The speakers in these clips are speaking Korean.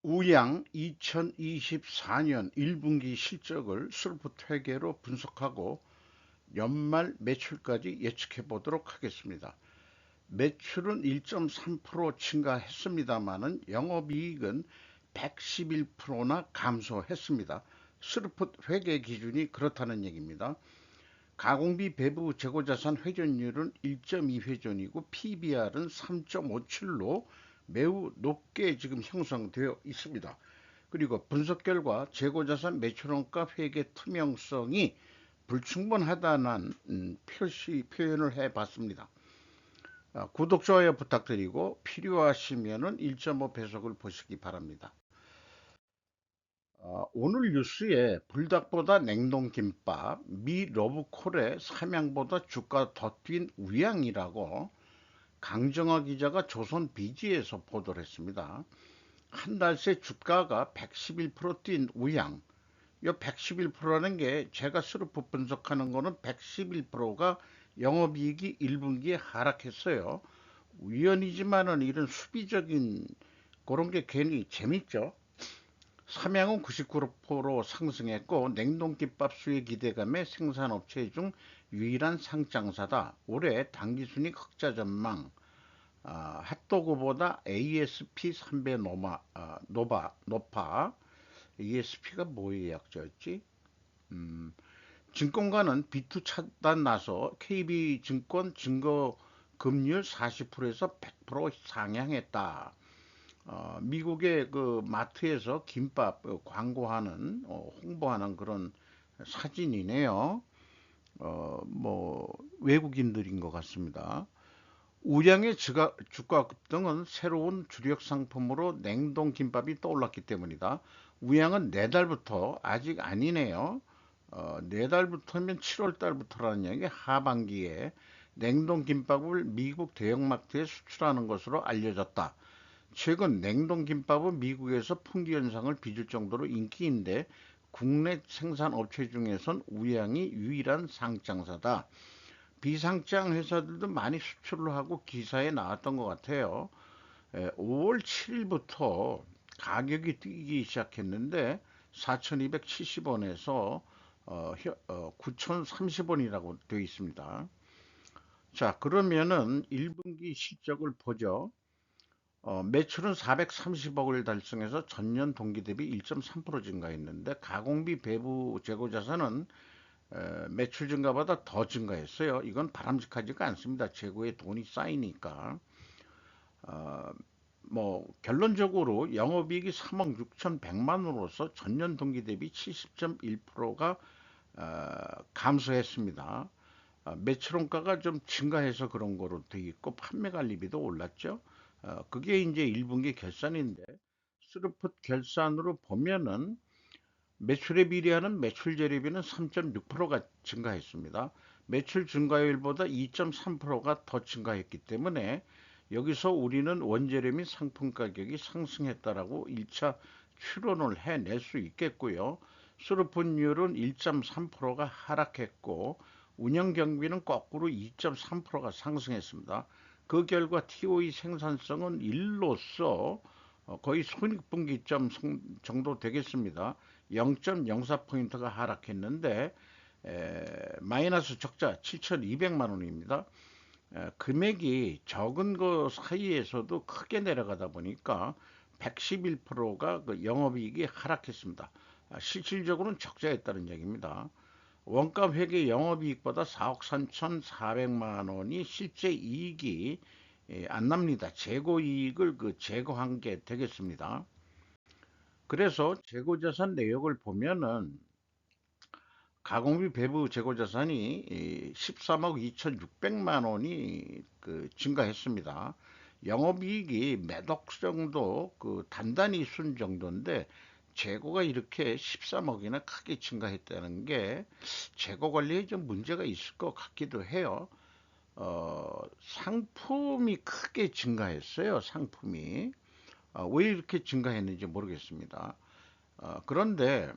우양 2024년 1분기 실적을 스루프트 회계로 분석하고 연말 매출까지 예측해 보도록 하겠습니다. 매출은 1.3% 증가했습니다마는 영업이익은 111%나 감소했습니다. 스루프트 회계 기준이 그렇다는 얘기입니다. 가공비 배부 재고자산 회전율은 1.2회전이고 PBR은 3.57로 매우 높게 지금 형성되어 있습니다. 그리고 분석 결과 재고자산 매출원가 회계 투명성이 불충분하다는 표현을 해봤습니다. 구독, 좋아요 부탁드리고 필요하시면 1.5배속을 보시기 바랍니다. 오늘 뉴스에 불닭보다 냉동김밥, 미 러브콜의 삼양보다 주가 더 뛴 우양이라고 강정화 기자가 조선 비지에서 보도를 했습니다. 한 달 새 주가가 111%뛴 우양. 이 111%라는 게 제가 스루프 분석하는 거는 111%가 영업이익이 1분기에 하락했어요. 우연이지만은 이런 수비적인 그런 게 괜히 재밌죠. 삼양은 99% 상승했고 냉동김밥 수요 기대감에 생산업체 중 유일한 상장사다. 올해 당기순이익 흑자 전망. 핫도그보다 ASP 3배 높아. ASP가 뭐의 약자였지? 증권가는 비투 차단 나서 KB증권 증거 금리를 40%에서 100% 상향했다. 미국의 그 마트에서 김밥 광고하는 홍보하는 그런 사진이네요. 외국인들인 것 같습니다. 우량의 주가 급등은 새로운 주력 상품으로 냉동 김밥이 떠올랐기 때문이다. 우량은 내달부터 아직 아니네요. 내달부터면 7월 달부터라는 얘기 하반기에 냉동 김밥을 미국 대형마트에 수출하는 것으로 알려졌다. 최근 냉동김밥은 미국에서 품귀 현상을 빚을 정도로 인기인데 국내 생산 업체 중에선 우양이 유일한 상장사다. 비상장 회사들도 많이 수출을 하고 기사에 나왔던 것 같아요. 5월 7일부터 가격이 뛰기 시작했는데 4,270원에서 9,030원이라고 되어 있습니다. 자, 그러면은 1분기 실적을 보죠. 매출은 430억을 달성해서 전년 동기 대비 1.3% 증가했는데 가공비 배부 재고 자산은 매출 증가보다 더 증가했어요. 이건 바람직하지가 않습니다. 재고에 돈이 쌓이니까. 어, 결론적으로 영업이익이 3억 6,100만 원으로서 전년 동기 대비 70.1%가 감소했습니다. 매출원가가 좀 증가해서 그런 거로 돼 있고 판매 관리비도 올랐죠. 그게 이제 1분기 결산인데 스루풋 결산으로 보면은 매출에 비례하는 매출 재료비는 3.6%가 증가했습니다. 매출 증가율보다 2.3%가 더 증가했기 때문에 여기서 우리는 원재료 및 상품 가격이 상승했다라고 1차 추론을 해낼 수 있겠고요. 수르풋율은 1.3%가 하락했고 운영 경비는 거꾸로 2.3%가 상승했습니다. 그 결과 TOE 생산성은 1로서 거의 손익분기점 정도 되겠습니다. 0.04포인트가 하락했는데 마이너스 적자 7,200만 원입니다. 금액이 적은 거 사이에서도 크게 내려가다 보니까 111%가 그 영업이익이 하락했습니다. 실질적으로는 적자였다는 얘기입니다. 원가 회계 영업이익보다 4억 3,400만 원이 실제 이익이 안 납니다. 재고이익을 제거한 게 되겠습니다. 그래서 재고자산 내역을 보면은 가공비 배부 재고자산이 13억 2,600만 원이 증가했습니다. 영업이익이 매억 정도 단단히 순 정도인데 재고가 이렇게 13억이나 크게 증가했다는 게 재고 관리에 좀 문제가 있을 것 같기도 해요. 상품이 크게 증가했어요. 상품이. 왜 이렇게 증가했는지 모르겠습니다. 그런데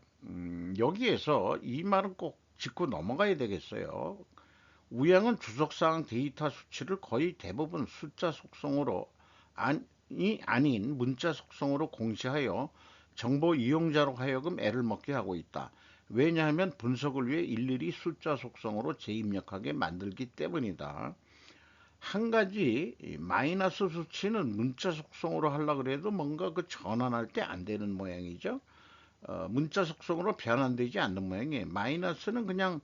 여기에서 이 말은 꼭 짚고 넘어가야 되겠어요. 우양은 주석사항 데이터 수치를 거의 대부분 숫자 속성으로 아닌 문자 속성으로 공시하여 정보 이용자로 하여금 애를 먹게 하고 있다. 왜냐하면 분석을 위해 일일이 숫자 속성으로 재입력하게 만들기 때문이다. 한 가지 마이너스 수치는 문자 속성으로 하려고 그래도 뭔가 그 전환할 때 안 되는 모양이죠. 문자 속성으로 변환되지 않는 모양이에요. 마이너스는 그냥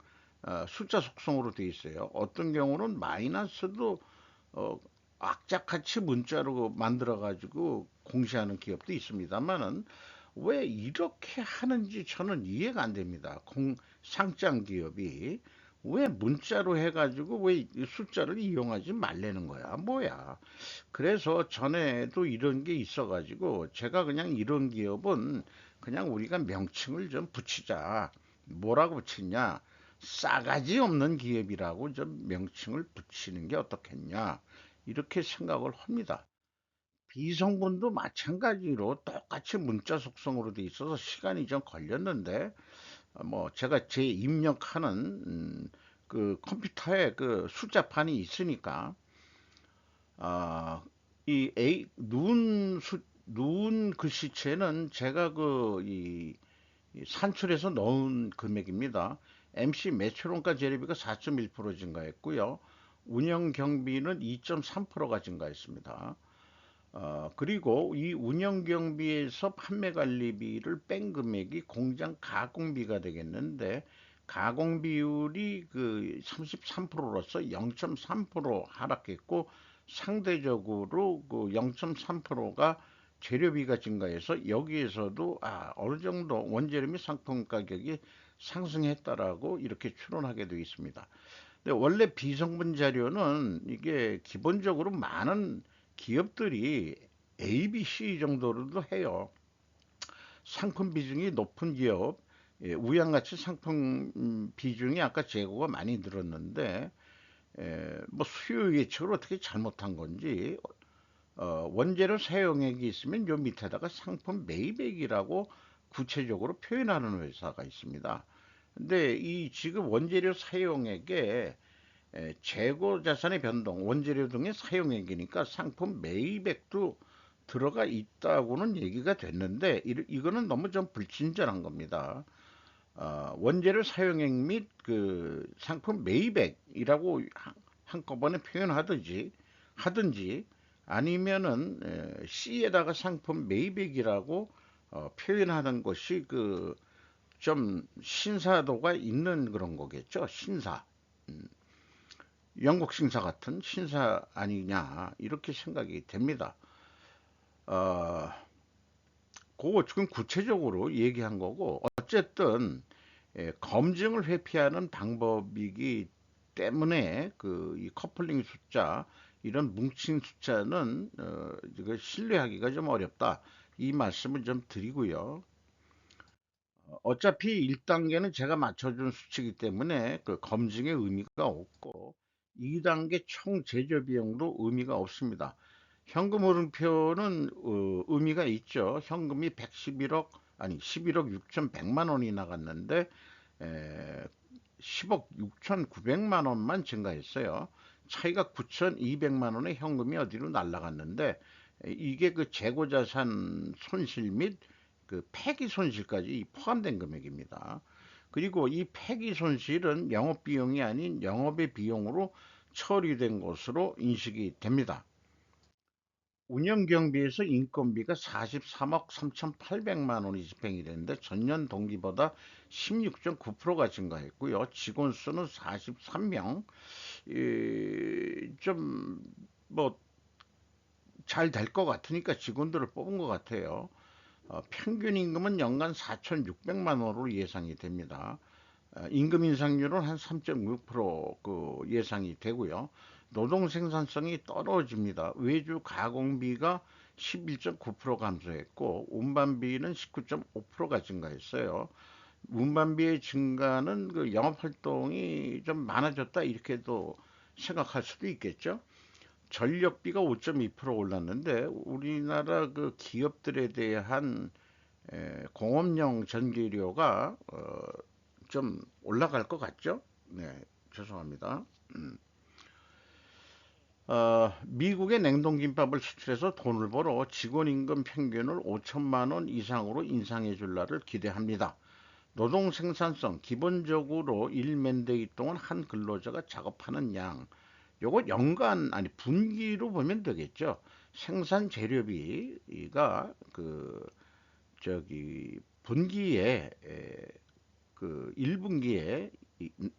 숫자 속성으로 되어 있어요. 어떤 경우는 마이너스도 어, 악착같이 문자로 만들어 가지고 공시하는 기업도 있습니다만은 왜 이렇게 하는지 저는 이해가 안 됩니다. 상장 기업이 왜 문자로 해가지고 왜 숫자를 이용하지 말라는 거야? 뭐야? 그래서 전에도 이런 게 있어가지고 제가 그냥 이런 기업은 그냥 우리가 명칭을 좀 붙이자. 뭐라고 붙이냐? 싸가지 없는 기업이라고 좀 명칭을 붙이는 게 어떻겠냐? 이렇게 생각을 합니다. 비성분도 마찬가지로 똑같이 문자 속성으로 돼 있어서 시간이 좀 걸렸는데 뭐 제가 제 입력하는 그 컴퓨터에 그 숫자판이 있으니까 이 누운 글씨체는 제가 산출해서 넣은 금액입니다. MC 매출원가 재료비가 4.1% 증가했고요. 운영 경비는 2.3%가 증가했습니다. 그리고 이 운영 경비에서 판매 관리비를 뺀 금액이 공장 가공비가 되겠는데 가공 비율이 그 33%로서 0.3% 하락했고 상대적으로 그 0.3%가 재료비가 증가해서 여기에서도 어느 정도 원재료 및 상품 가격이 상승했다라고 이렇게 추론하게 되어 있습니다. 근데 원래 비성분 자료는 이게 기본적으로 많은 기업들이 A, B, C 정도로도 해요. 상품 비중이 높은 기업, 우양같이 상품 비중이 아까 재고가 많이 늘었는데 뭐 수요 예측을 어떻게 잘못한 건지 원재료 사용액이 있으면 요 밑에다가 상품 매입액이라고 구체적으로 표현하는 회사가 있습니다. 근데 이 지금 원재료 사용액에 재고 자산의 변동, 원재료 등의 사용액이니까 상품 매입액도 들어가 있다고는 얘기가 됐는데 이거는 너무 좀 불친절한 겁니다. 원재료 사용액 및 그 상품 매입액이라고 한꺼번에 하든지 아니면은 C에다가 상품 매입액이라고 표현하는 것이 그 좀 신사도가 있는 그런 거겠죠. 신사. 영국 신사 같은 신사 아니냐 이렇게 생각이 됩니다. 어, 그거 지금 구체적으로 얘기한 거고 어쨌든 검증을 회피하는 방법이기 때문에 그 이 커플링 숫자 이런 뭉친 숫자는 이거 신뢰하기가 좀 어렵다 이 말씀을 좀 드리고요. 어차피 1단계는 제가 맞춰준 수치이기 때문에 그 검증의 의미가 없고 2단계 총 제조 비용도 의미가 없습니다. 현금 흐름표는 의미가 있죠. 현금이 111억 아니 11억 6,100만 원이 나갔는데 10억 6,900만 원만 증가했어요. 차이가 9,200만 원의 현금이 어디로 날라갔는데 이게 그 재고자산 손실 및 그 폐기 손실까지 포함된 금액입니다. 그리고 이 폐기 손실은 영업 비용이 아닌 영업의 비용으로 처리된 것으로 인식이 됩니다. 운영 경비에서 인건비가 43억 3,800만 원이 집행이 됐는데 전년 동기보다 16.9%가 증가했고요. 직원 수는 43명. 좀뭐 잘 될 것 같으니까 직원들을 뽑은 것 같아요. 평균 임금은 연간 4,600만 원으로 예상이 됩니다. 임금 인상률은 한 3.6%그 예상이 되고요. 노동 생산성이 떨어집니다. 외주 가공비가 11.9% 감소했고 운반비는 19.5%가 증가했어요. 운반비의 증가는 그 영업 활동이 좀 많아졌다 이렇게도 생각할 수도 있겠죠. 전력비가 5.2% 올랐는데 우리나라 그 기업들에 대한 공업용 전기료가 좀 올라갈 것 같죠? 네, 죄송합니다. 미국의 냉동김밥을 수출해서 돈을 벌어 직원 임금 평균을 5천만 원 이상으로 인상해 줄 날을 기대합니다. 노동 생산성, 기본적으로 일맨데이 동안 한 근로자가 작업하는 양, 요거 연간 아니 분기로 보면 되겠죠. 생산 재료비가 그 저기 분기에 그 1분기에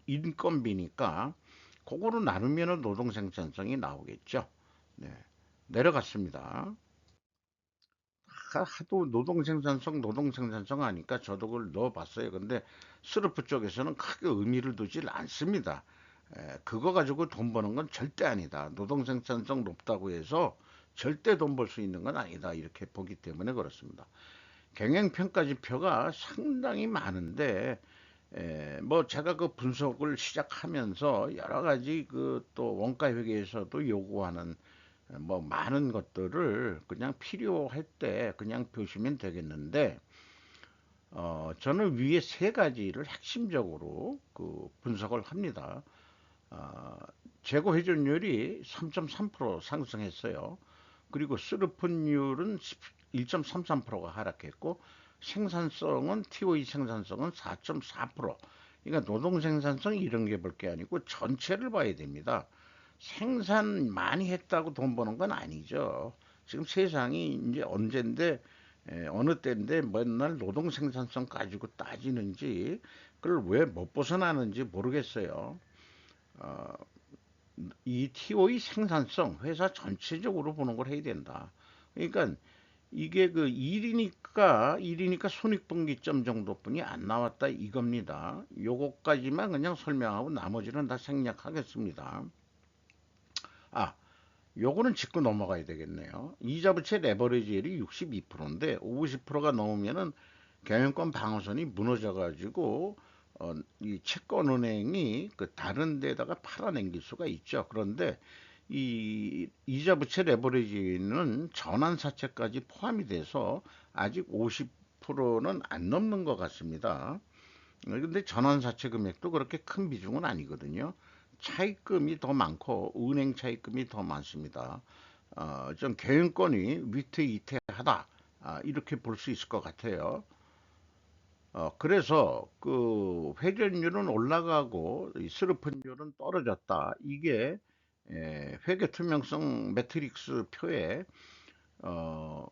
인건비니까 그거로 나누면 노동 생산성이 나오겠죠. 네. 내려갔습니다. 하도 노동 생산성 하니까 저도 그걸 넣어봤어요. 근데 스르프 쪽에서는 크게 의미를 두질 않습니다. 그거 가지고 돈 버는 건 절대 아니다. 노동 생산성 높다고 해서 절대 돈 벌 수 있는 건 아니다. 이렇게 보기 때문에 그렇습니다. 경영평가 지표가 상당히 많은데 뭐 제가 그 분석을 시작하면서 여러 가지 그 또 원가 회계에서도 요구하는 뭐 많은 것들을 그냥 필요할 때 그냥 보시면 되겠는데 저는 위에 세 가지를 핵심적으로 그 분석을 합니다. 어, 재고 회전율이 3.3% 상승했어요. 그리고 수르픈율은 1.33%가 하락했고 생산성은 TOE 생산성은 4.4%. 그러니까 노동 생산성 이런 게 볼 게 아니고 전체를 봐야 됩니다. 생산 많이 했다고 돈 버는 건 아니죠. 지금 세상이 이제 언젠데 어느 때인데 맨날 노동 생산성 가지고 따지는지 그걸 왜 못 벗어나는지 모르겠어요. 어, 이 TO의 생산성 회사 전체적으로 보는 걸 해야 된다. 그러니까 이게 그 일이니까 손익분기점 정도뿐이 안 나왔다 이겁니다. 요거까지만 그냥 설명하고 나머지는 다 생략하겠습니다. 아, 요거는 짚고 넘어가야 되겠네요. 이자 부채 레버리지율이 62%인데 50%가 넘으면은 경영권 방어선이 무너져가지고 이 채권은행이 그 다른 데다가 팔아넘길 수가 있죠. 그런데 이 이자 부채 레버리지는 전환사채까지 포함이 돼서 아직 50%는 안 넘는 것 같습니다. 근데 전환사채 금액도 그렇게 큰 비중은 아니거든요. 차입금이 더 많고 은행 차입금이 더 많습니다. 좀 경영권이 위태위태하다. 이렇게 볼 수 있을 것 같아요. 그래서 그 회전율은 올라가고 스루픈율은 떨어졌다. 이게 회계 투명성 매트릭스 표에 어,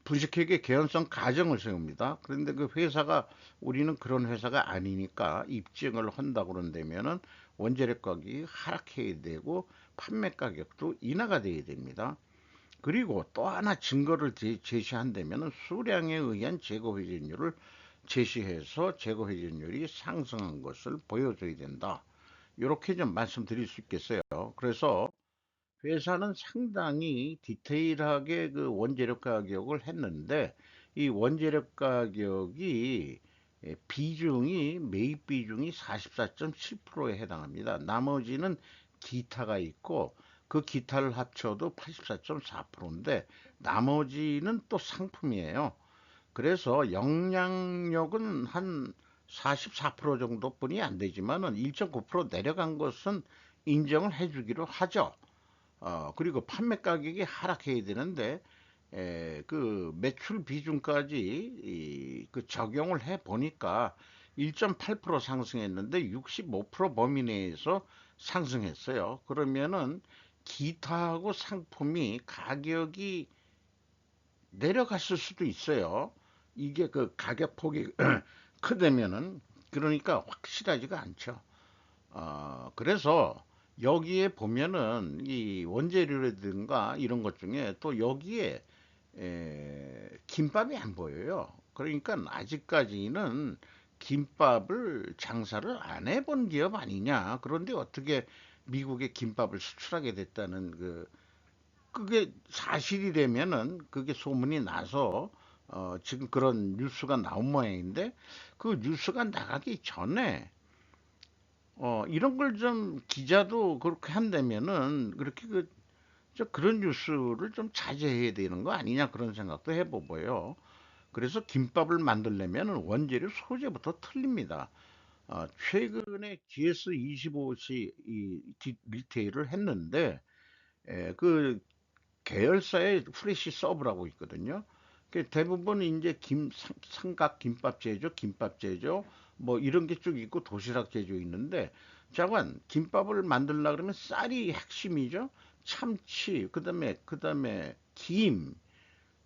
분식회계 개연성 가정을 세웁니다. 그런데 그 회사가 우리는 그런 회사가 아니니까 입증을 한다 그런다면은 원재료 가격이 하락해야 되고 판매 가격도 인하가 돼야 됩니다. 그리고 또 하나 증거를 제시한다면은 수량에 의한 재고 회전율을 제시해서 재고 회전율이 상승한 것을 보여줘야 된다. 이렇게 좀 말씀드릴 수 있겠어요. 그래서 회사는 상당히 디테일하게 그 원재료 가격을 했는데 이 원재료 가격이 비중이 매입 비중이 44.7%에 해당합니다. 나머지는 기타가 있고 그 기타를 합쳐도 84.4%인데 나머지는 또 상품이에요. 그래서 영향력은 한 44% 정도뿐이 안 되지만은 1.9% 내려간 것은 인정을 해주기로 하죠. 그리고 판매 가격이 하락해야 되는데 그 매출 비중까지 그 적용을 해 보니까 1.8% 상승했는데 65% 범위 내에서 상승했어요. 그러면은 기타하고 상품이 가격이 내려갔을 수도 있어요. 이게 그 가격 폭이 크다면은 그러니까 확실하지가 않죠. 그래서 여기에 보면은 이 원재료라든가 이런 것 중에 또 여기에 김밥이 안 보여요. 그러니까 아직까지는 김밥을 장사를 안 해본 기업 아니냐. 그런데 어떻게 미국에 김밥을 수출하게 됐다는 그게 사실이 되면은 그게 소문이 나서 지금 그런 뉴스가 나온 모양인데 그 뉴스가 나가기 전에 이런 걸 좀 기자도 그렇게 한다면은 그렇게 그런 뉴스를 좀 자제해야 되는 거 아니냐 그런 생각도 해보고요. 그래서 김밥을 만들려면 원재료 소재부터 틀립니다. 최근에 GS25시 이 리테일을 했는데 그 계열사에 프레시 서브라고 있거든요. 대부분 이제 삼각 김밥 제조, 김밥 제조, 뭐 이런 게 쭉 있고 도시락 제조 있는데, 자관 김밥을 만들려 그러면 쌀이 핵심이죠. 참치, 그다음에 김,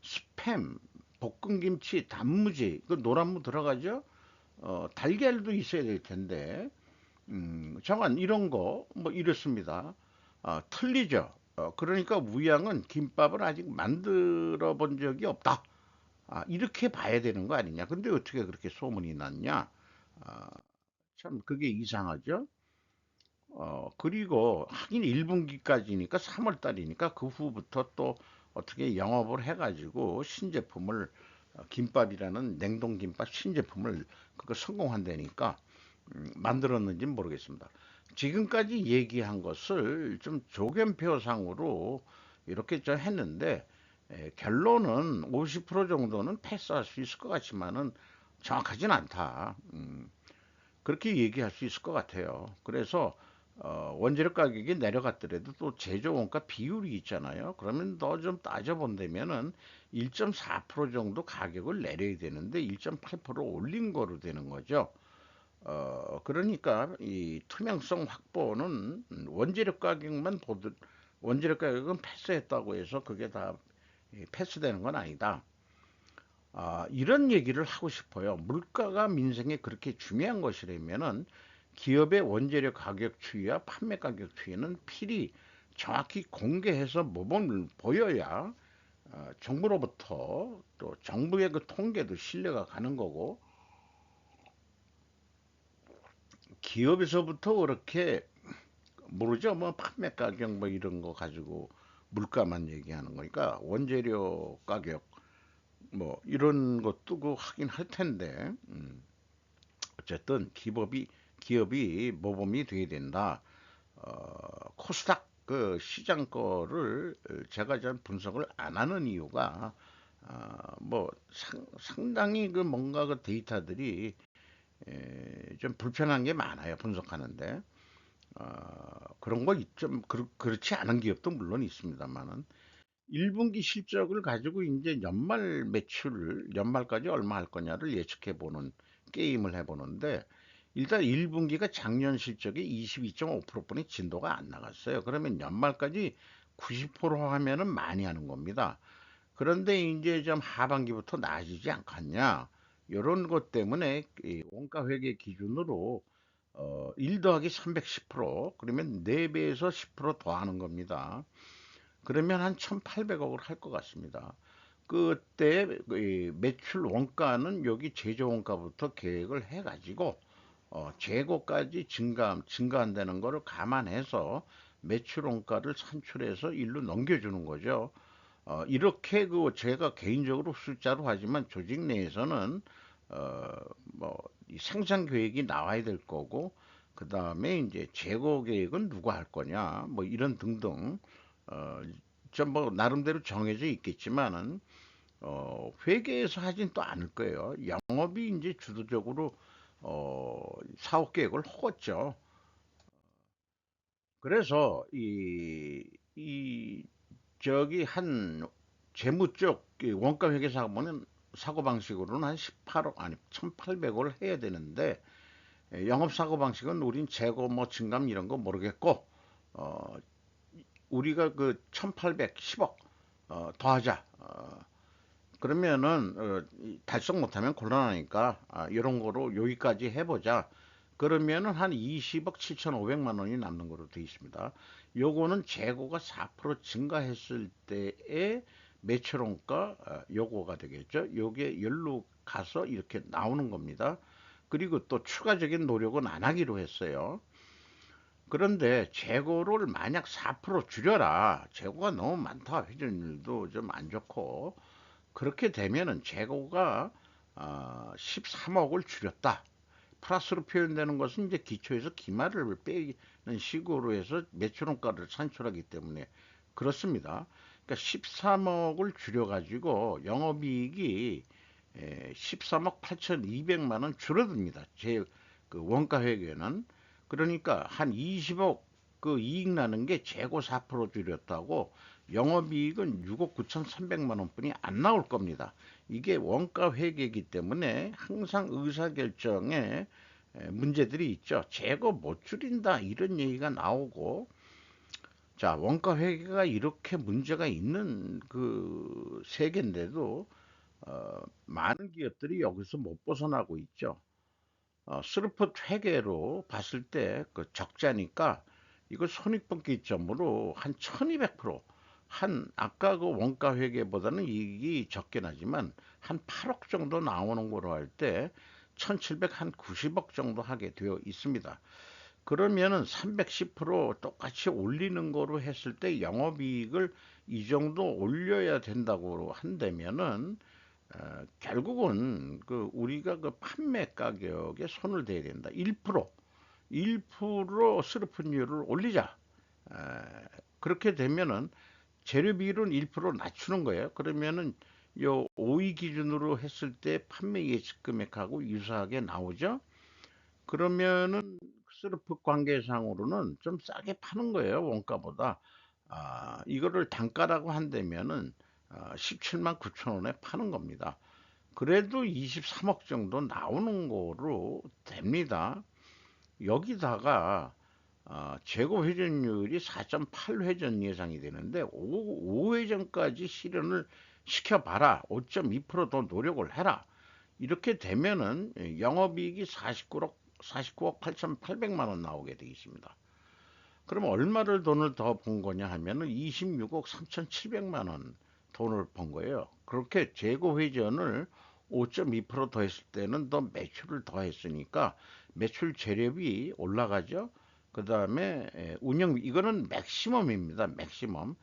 스팸, 볶은 김치, 단무지, 그 노란무 들어가죠. 달걀도 있어야 될 텐데, 잠깐 이런 거 뭐 이렇습니다. 틀리죠. 그러니까 무양은 김밥을 아직 만들어 본 적이 없다. 이렇게 봐야 되는 거 아니냐. 근데 어떻게 그렇게 소문이 났냐? 아, 참 그게 이상하죠. 그리고 하긴 1분기까지니까 3월 달이니까 그 후부터 또 어떻게 영업을 해가지고 신제품을 김밥이라는 냉동김밥 신제품을 그거 성공한다니까 만들었는지는 모르겠습니다. 지금까지 얘기한 것을 좀 조견표상으로 이렇게 저 했는데, 결론은 50% 정도는 패스할 수 있을 것 같지만은 정확하진 않다. 그렇게 얘기할 수 있을 것 같아요. 그래서 원재료 가격이 내려갔더라도 또 제조 원가 비율이 있잖아요. 그러면 더 좀 따져본다면은 1.4% 정도 가격을 내려야 되는데 1.8% 올린 거로 되는 거죠. 그러니까 이 투명성 확보는 원재료 가격만 보듯 원재료 가격은 패스했다고 해서 그게 다 패스되는 건 아니다. 이런 얘기를 하고 싶어요. 물가가 민생에 그렇게 중요한 것이라면은 기업의 원재료 가격 추이와 판매 가격 추이는 필히 정확히 공개해서 모범을 보여야 정부로부터 또 정부의 그 통계도 신뢰가 가는 거고, 기업에서부터 그렇게 모르죠. 뭐 판매 가격 뭐 이런 거 가지고 물가만 얘기하는 거니까 원재료 가격 뭐 이런 것도 그 하긴 할 텐데, 어쨌든 기업이 모범이 돼야 된다. 코스닥 그 시장 거를 제가 잘 분석을 안 하는 이유가 뭐 상당히 그 뭔가 그 데이터들이 좀 불편한 게 많아요, 분석하는데. 그런 거 좀 그렇지 않은 기업도 물론 있습니다만은 1분기 실적을 가지고 이제 연말 매출을 연말까지 얼마 할 거냐를 예측해 보는 게임을 해 보는데, 일단 1분기가 작년 실적이 22.5%뿐이 진도가 안 나갔어요. 그러면 연말까지 90% 하면은 많이 하는 겁니다. 그런데 이제 좀 하반기부터 나아지지 않겠냐. 이런 것 때문에 이 원가 회계 기준으로 1 더하기 310% 그러면 4배에서 10% 더하는 겁니다. 그러면 한 1,800억을 할 것 같습니다. 그때 이 매출 원가는 여기 제조 원가부터 계획을 해가지고 재고까지 증가한다는 것을 감안해서 매출 원가를 산출해서 일로 넘겨주는 거죠. 이렇게 그 제가 개인적으로 숫자로 하지만 조직 내에서는 뭐 생산 계획이 나와야 될 거고, 그 다음에 이제 재고 계획은 누가 할 거냐 뭐 이런 등등 어, 좀 뭐 나름대로 정해져 있겠지만은 회계에서 하진 또 않을 거예요. 영업이 이제 주도적으로 어, 사업 계획을 허겄죠. 그래서 이 저기 한 재무 쪽 원가 회계 사고 방식으로는 한 18억 아니 1,800억을 해야 되는데, 영업 사고 방식은 우린 재고 뭐 증감 이런 거 모르겠고, 어, 우리가 그 1,810억 더하자. 그러면은 달성 못하면 곤란하니까 이런 거로 여기까지 해보자. 그러면은 한 20억 7,500만 원이 남는 거로 되어 있습니다. 요거는 재고가 4% 증가했을 때의 매출원가 요거가 되겠죠. 요게 열로 가서 이렇게 나오는 겁니다. 그리고 또 추가적인 노력은 안 하기로 했어요. 그런데 재고를 만약 4% 줄여라. 재고가 너무 많다. 회전율도 좀 안 좋고. 그렇게 되면은 재고가 13억을 줄였다. 플러스로 표현되는 것은 이제 기초에서 기말을 빼는 식으로 해서 매출원가를 산출하기 때문에 그렇습니다. 그러니까 13억을 줄여가지고 영업이익이 13억 8,200만 원 줄어듭니다. 제 그 원가 회계는. 그러니까 한 20억 그 이익 나는 게 재고 4% 줄였다고 영업이익은 6억 9,300만 원뿐이 안 나올 겁니다. 이게 원가 회계이기 때문에 항상 의사결정에 문제들이 있죠. 재고 못 줄인다 이런 얘기가 나오고, 자, 원가 회계가 이렇게 문제가 있는 그 세계인데도 많은 기업들이 여기서 못 벗어나고 있죠. 스루풋 회계로 봤을 때 그 적자니까 이거 손익분기점으로 한 1200%, 한 아까 그 원가 회계보다는 이익이 적게 나지만 한 8억 정도 나오는 거로 할 때 1700, 한 90억 정도 하게 되어 있습니다. 그러면은 310% 똑같이 올리는 거로 했을 때 영업이익을 이 정도 올려야 된다고 한다면은 결국은 그 우리가 그 판매 가격에 손을 대야 된다. 1% 수르픈율을 올리자. 에, 그렇게 되면은 재료 비율은 1% 낮추는 거예요. 그러면은 요 OE 기준으로 했을 때 판매 예측 금액하고 유사하게 나오죠. 그러면은 스르프 관계상으로는 좀 싸게 파는 거예요, 원가보다. 이거를 단가라고 한다면은 17만 9천 원에 파는 겁니다. 그래도 23억 정도 나오는 거로 됩니다. 여기다가 재고 회전율이 4.8회전 예상이 되는데 5회전까지 실현을 시켜봐라. 5.2%더 노력을 해라. 이렇게 되면은 영업이익이 49억 8,800만 원 나오게 되어 있습니다. 그럼 얼마를 돈을 더 번 거냐 하면은 26억 3,700만 원 돈을 번 거예요. 그렇게 재고 회전을 5.2% 더했을 때는 더 매출을 더했으니까 매출 재료비 올라가죠. 그 다음에 운영 이거는 맥시멈입니다. 맥시멈.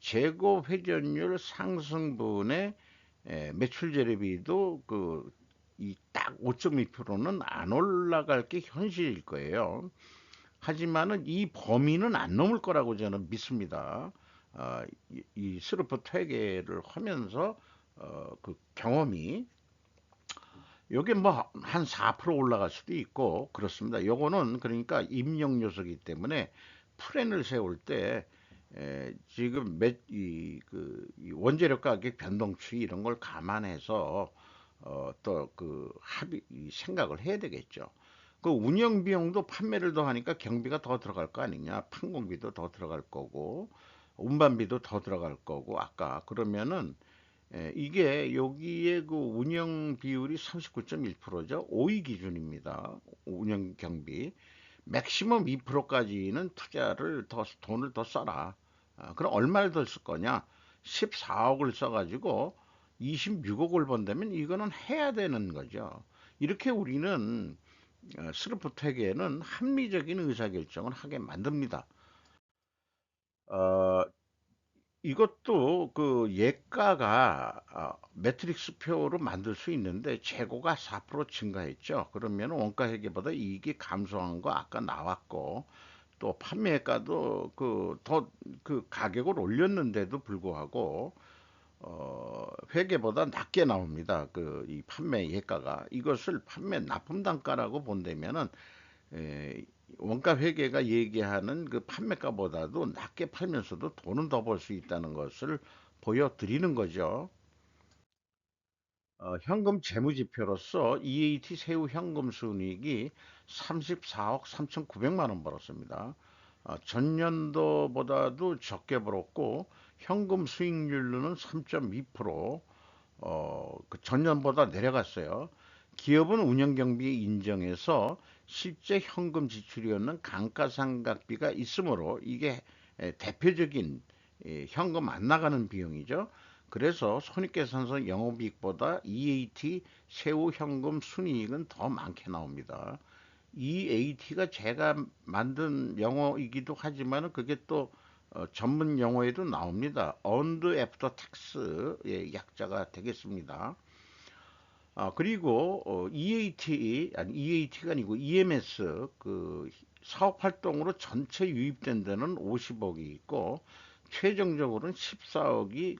재고 회전율 상승분의 매출 재료비도 그 이 딱 5.2%는 안 올라갈 게 현실일 거예요. 하지만은 이 범위는 안 넘을 거라고 저는 믿습니다. 이 스루프 회계를 하면서 그 경험이 요게 뭐 한 4% 올라갈 수도 있고 그렇습니다. 요거는 그러니까 임용 요소이기 때문에 플랜을 세울 때 지금 이 원재료 가격 변동 추이 이런 걸 감안해서 또 그 합의 생각을 해야 되겠죠. 그 운영 비용도 판매를 더 하니까 경비가 더 들어갈 거 아니냐. 판공비도 더 들어갈 거고 운반비도 더 들어갈 거고 아까 그러면은 이게 여기에 그 운영 비율이 39.1%죠. 5위 기준입니다. 운영 경비. 맥시멈 2%까지는 투자를 더 돈을 더 써라. 그럼 얼마를 더 쓸 거냐? 14억을 써가지고 26억을 번다면 이거는 해야 되는 거죠. 이렇게 우리는 스루프텍에는 합리적인 의사결정을 하게 만듭니다. 어, 이것도 그 예가가 매트릭스 표로 만들 수 있는데 재고가 4% 증가했죠. 그러면 원가 회계보다 이익이 감소한 거 아까 나왔고 또 판매가도 그 더 그 가격을 올렸는데도 불구하고 회계보다 낮게 나옵니다. 그 이 판매 예가가 이것을 판매 납품 단가라고 본다면은 에, 원가 회계가 얘기하는 그 판매가보다도 낮게 팔면서도 돈은 더 벌 수 있다는 것을 보여드리는 거죠. 현금 재무지표로서 EAT 세후 현금 순이익이 34억 3,900만 원 벌었습니다. 전년도보다도 적게 벌었고 현금 수익률로는 3.2%, 그 전년보다 내려갔어요. 기업은 운영경비 인정해서 실제 현금 지출이었는 감가상각비가 있으므로 이게 대표적인 현금 안 나가는 비용이죠. 그래서 손익계산서 영업이익보다 EAT 세후 현금 순이익은 더 많게 나옵니다. EAT가 제가 만든 영어이기도 하지만 그게 또 전문 용어에도 나옵니다. Earned After Tax의 약자가 되겠습니다. 그리고 EAT가 아니고 EMS 그 사업 활동으로 전체 유입된 데는 50억이 있고 최종적으로는 14억이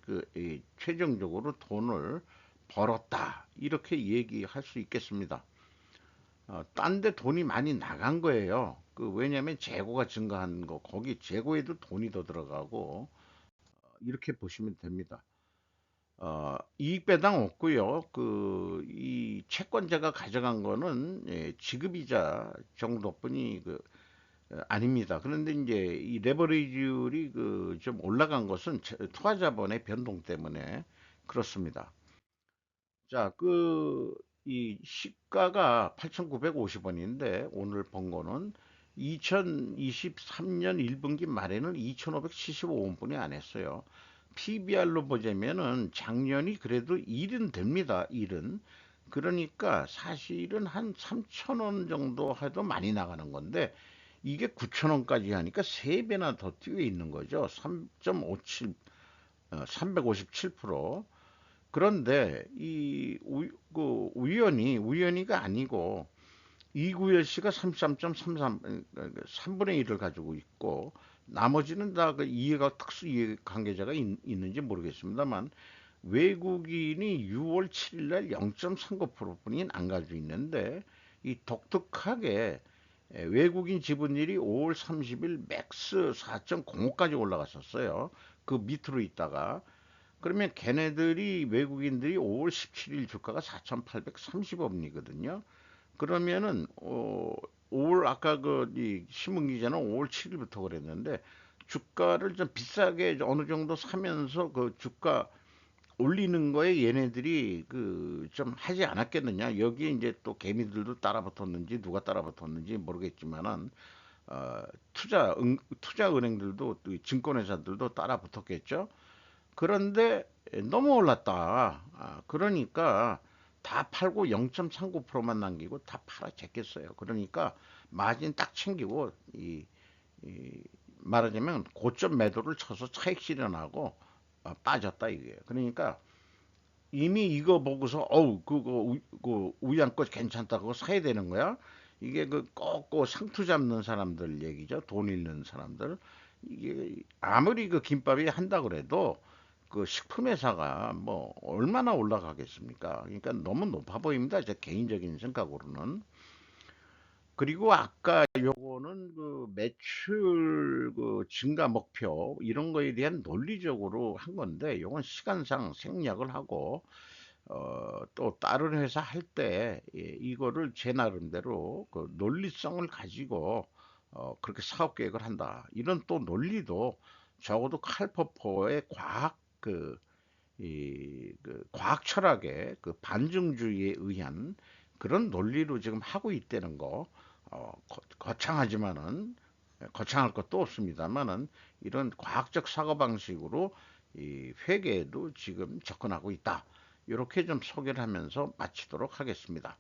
최종적으로 돈을 벌었다 이렇게 얘기할 수 있겠습니다. 딴데 돈이 많이 나간 거예요. 왜냐면 재고가 증가한 거, 거기 재고에도 돈이 더 들어가고, 이렇게 보시면 됩니다. 이익 배당 없고요. 이 채권자가 가져간 거는 지급이자 정도뿐이 아닙니다. 그런데 이제 이 레버리지율이 좀 올라간 것은 투자 자본의 변동 때문에 그렇습니다. 자, 이 시가가 8,950원인데 오늘 본 거는 2023년 1분기 말에는 2,575원뿐이 안 했어요. PBR로 보자면은 작년이 그래도 1은 됩니다. 1은. 그러니까 사실은 한 3,000원 정도 해도 많이 나가는 건데 이게 9,000원까지 하니까 3배나 더 뛰어 있는 거죠. 3.57, 357%. 그런데 우연히가 아니고 이구열 씨가 33.33, 3분의 1을 가지고 있고 나머지는 다 특수 이해 관계자가 있는지 모르겠습니다만 외국인이 6월 7일 날 0.39%뿐이 안 가지고 있는데 이 독특하게 외국인 지분율이 5월 30일 맥스 4.05까지 올라갔었어요. 그 밑으로 있다가 그러면 걔네들이 외국인들이 5월 17일 주가가 4,830원이거든요. 그러면은 5월 아까 이 신문 기자는 5월 7일부터 그랬는데 주가를 좀 비싸게 어느 정도 사면서 그 주가 올리는 거에 얘네들이 좀 하지 않았겠느냐. 여기에 이제 또 개미들도 따라 붙었는지 누가 따라 붙었는지 모르겠지만은 투자 은행들도 또 증권회사들도 따라 붙었겠죠. 그런데 너무 올랐다. 그러니까 다 팔고 0.39%만 남기고 다 팔아 제꼈어요. 그러니까 마진 딱 챙기고 이 말하자면 고점 매도를 쳐서 차익 실현하고 빠졌다 이거예요. 그러니까 이미 이거 보고서 우양껏 괜찮다고 사야 되는 거야. 이게 꼭꼭 상투 잡는 사람들 얘기죠. 돈 잃는 사람들. 이게 아무리 김밥이 한다 그래도 식품회사가 뭐 얼마나 올라가겠습니까? 그러니까 너무 높아 보입니다. 제 개인적인 생각으로는. 그리고 아까 요거는 매출 증가 목표 이런 거에 대한 논리적으로 한 건데 요건 시간상 생략을 하고 또 다른 회사 할 때 이거를 제 나름대로 논리성을 가지고 그렇게 사업 계획을 한다. 이런 또 논리도 적어도 칼퍼포의 과학 철학의 반증주의에 의한 그런 논리로 지금 하고 있다는 거, 거창하지만은, 거창할 것도 없습니다만은, 이런 과학적 사고방식으로 이 회계에도 지금 접근하고 있다. 이렇게 좀 소개를 하면서 마치도록 하겠습니다.